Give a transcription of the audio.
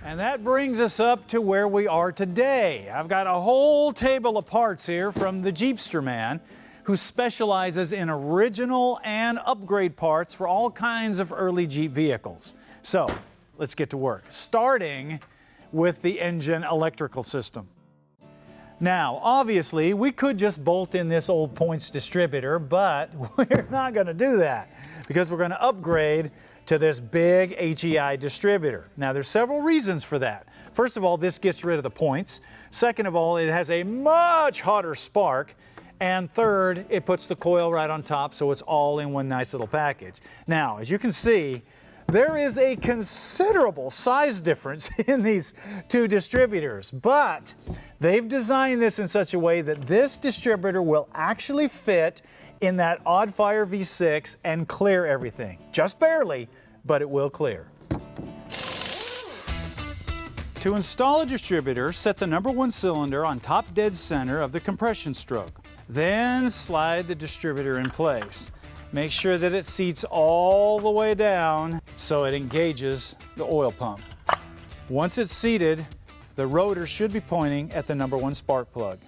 And that brings us up to where we are today. I've got a whole table of parts here from the Jeepster man, who specializes in original and upgrade parts for all kinds of early Jeep vehicles. So let's get to work, starting with the engine electrical system. Now, obviously, we could just bolt in this old points distributor, but we're not going to do that because we're going to upgrade to this big HEI distributor. Now, there's several reasons for that. First of all, this gets rid of the points. Second of all, it has a much hotter spark. And third, it puts the coil right on top, so it's all in one nice little package. Now, as you can see, there is a considerable size difference in these two distributors, but they've designed this in such a way that this distributor will actually fit in that odd fire V6 and clear everything. Just barely, but it will clear. To install a distributor, set the #1 cylinder on top dead center of the compression stroke. Then slide the distributor in place. Make sure that it seats all the way down so it engages the oil pump. Once it's seated, the rotor should be pointing at the #1 spark plug.